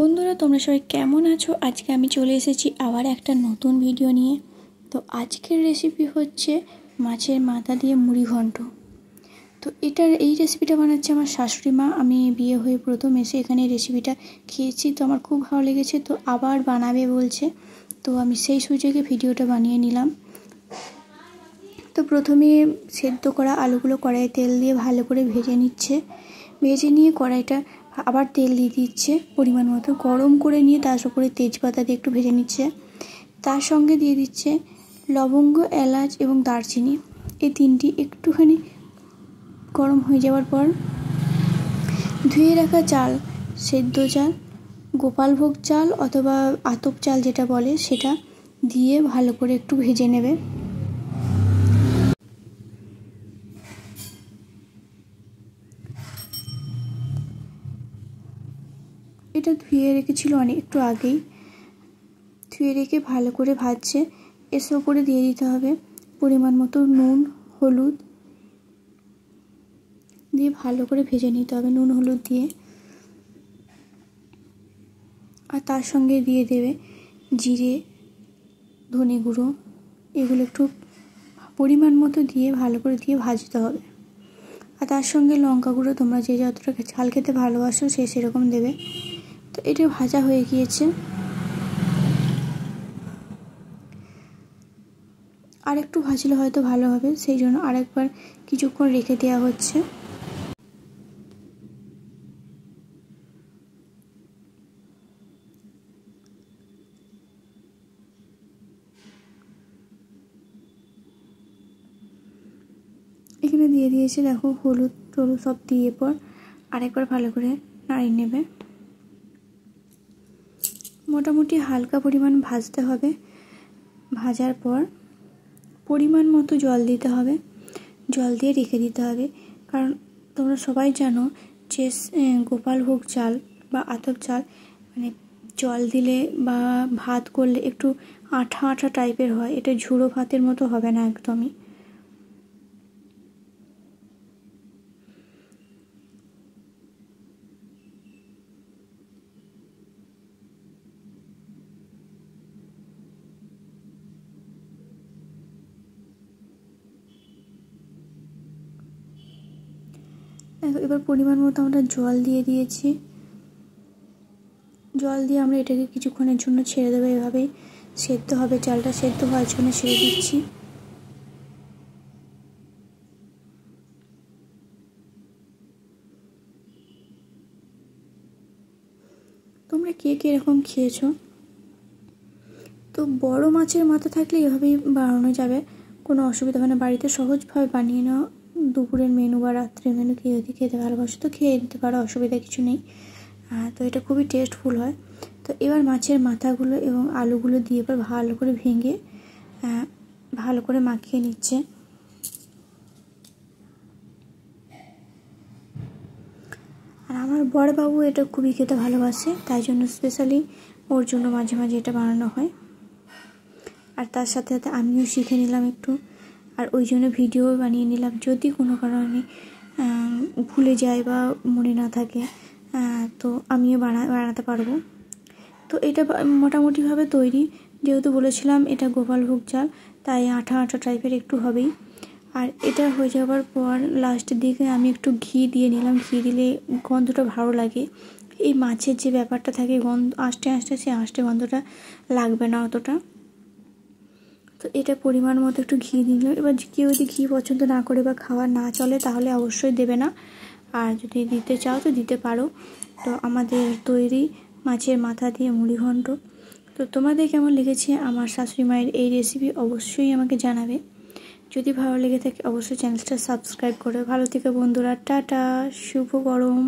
বন্ধুরা তোমরা সবাই কেমন আছো? আজকে আমি চলে এসেছি আবার একটা নতুন ভিডিও নিয়ে। তো আজকের রেসিপি হচ্ছে মাছের মাথা দিয়ে মুড়ি ঘন্ট। তো এই রেসিপিটা বানাচ্ছে আমার শাশুড়ি মা। আমি বিয়ে হয়ে প্রথম এসে এখানে এই রেসিপিটা খেয়েছি, তো আমার খুব ভালো লেগেছে, তো আবার বানাবে বলছে। তো আমি সেই সুযোগে ভিডিওটা বানিয়ে নিলাম। তো প্রথমে সেদ্ধ করা আলুগুলো কড়াইয়ে তেল দিয়ে ভালো করে ভেজে নিচ্ছে। ভেজে নিয়ে কড়াইটা আবার তেল দিয়ে দিচ্ছে পরিমাণ মতো, গরম করে নিয়ে তার উপরে তেজপাতা দিয়ে একটু ভেজে নিচ্ছে। তার সঙ্গে দিয়ে দিচ্ছে লবঙ্গ, এলাচ এবং দারচিনি। এই তিনটি একটুখানি গরম হয়ে যাওয়ার পর ধুয়ে রাখা চাল, সেদ্ধ চাল, গোপালভোগ চাল অথবা আতপ চাল যেটা বলে সেটা দিয়ে ভালো করে একটু ভেজে নেবে। এটা ধুয়ে রেখেছিল একটু আগেই, ধুয়ে রেখে ভালো করে ভাজছে। এর উপরে দিয়ে দিতে হবে পরিমাণ মতো নুন, হলুদ দিয়ে ভালো করে ভেজে নিতে হবে, নুন হলুদ দিয়ে। আর তার সঙ্গে দিয়ে দেবে জিরে, ধনে গুঁড়ো, এগুলো একটু পরিমাণ মতো দিয়ে ভালো করে দিয়ে ভাজতে হবে। আর তার সঙ্গে লঙ্কা গুঁড়ো, তোমরা যে যতটা ঝাল খেতে ভালোবাসো সে সেরকম দেবে। তো এটা ভাজা হয়ে গিয়েছে। আর একটু ভাজলে হয়তো ভালো হবে, সেই জন্য আরেকবার কিছুক্ষণ রেখে দেওয়া হচ্ছে। এখানে দিয়ে দিয়েছে দেখো হলুদ টলুদ সব দিয়ে পর আরেকবার ভালো করে নাড়িয়ে নেবে। মোটামুটি হালকা পরিমাণ ভাজতে হবে। ভাজার পর পরিমাণ মতো জল দিতে হবে, জল দিয়ে রেখে দিতে হবে। কারণ তোমরা সবাই জানো যে গোপালভোগ চাল বা আতপ চাল জল দিলে বা ভাত করলে একটু আঠা আঠা টাইপের হয়, এটা ঝুড়ো ভাতের মতো হবে না একদমই। এবার পরিমাণ মতো আমরা জল দিয়ে দিয়েছি। জল দিয়ে আমরা এটাকে কিছুক্ষণের জন্য ছেড়ে দেবো। এভাবেই সেদ্ধ হবে, চালটা সেদ্ধ হওয়ার জন্য ছেড়ে দিচ্ছি। তোমরা কে এরকম খেয়েছো? তো বড় মাছের মাথা থাকলে এভাবেই বানানো যাবে, কোনো অসুবিধা হবে না। বাড়িতে সহজভাবে বানিয়ে নাও। দুপুরের মেনু বা রাত্রের মেনু কেউ যদি খেতে ভালোবাসো তো খেয়ে নিতে পারো, অসুবিধা কিছু নেই। তো এটা খুবই টেস্টফুল হয়। তো এবার মাছের মাথাগুলো এবং আলুগুলো দিয়ে এবার ভালো করে ভেঙে ভালো করে মাখিয়ে নিচ্ছে। আর আমার বড়বাবু এটা খুবই খেতে ভালোবাসে, তাই জন্য স্পেশালি ওর জন্য মাঝে মাঝে এটা বানানো হয়। আর তার সাথে সাথে আমিও শিখে নিলাম একটু, আর ওই জন্য ভিডিও বানিয়ে নিলাম। যদি কোনো কারণে ভুলে যায় বা মনে না থাকে তো আমিও বানাতে পারবো। তো এটা মোটামুটিভাবে তৈরি। যেহেতু বলেছিলাম এটা গোপালভোগ চাল, তাই আঠা আঠা টাইপের একটু হবেই। আর এটা হয়ে যাওয়ার পর লাস্টের দিকে আমি একটু ঘি দিয়ে নিলাম। ঘি দিলে গন্ধটা ভালো লাগে। এই মাছের যে ব্যাপারটা থাকে গন্ধ আস্তে আস্তে, সেই আস্তে গন্ধটা লাগবে না অতটা। তো এটা পরিমাণ মতো একটু ঘি দিল। এবার কেউ যদি ঘি পছন্দ না করে বা খাওয়া না চলে তাহলে অবশ্যই দেবে না, আর যদি দিতে চাও তো দিতে পারো। তো আমাদের তৈরি মাছের মাথা দিয়ে মুড়ি ঘন্ট। তো তোমাদের কেমন লেগেছে আমার শাশুড়ি মায়ের এই রেসিপি অবশ্যই আমাকে জানাবে। যদি ভালো লেগে থাকে অবশ্যই চ্যানেলটা সাবস্ক্রাইব করো। ভালো থেকে বন্ধুরা, টাটা, শুভ গরম।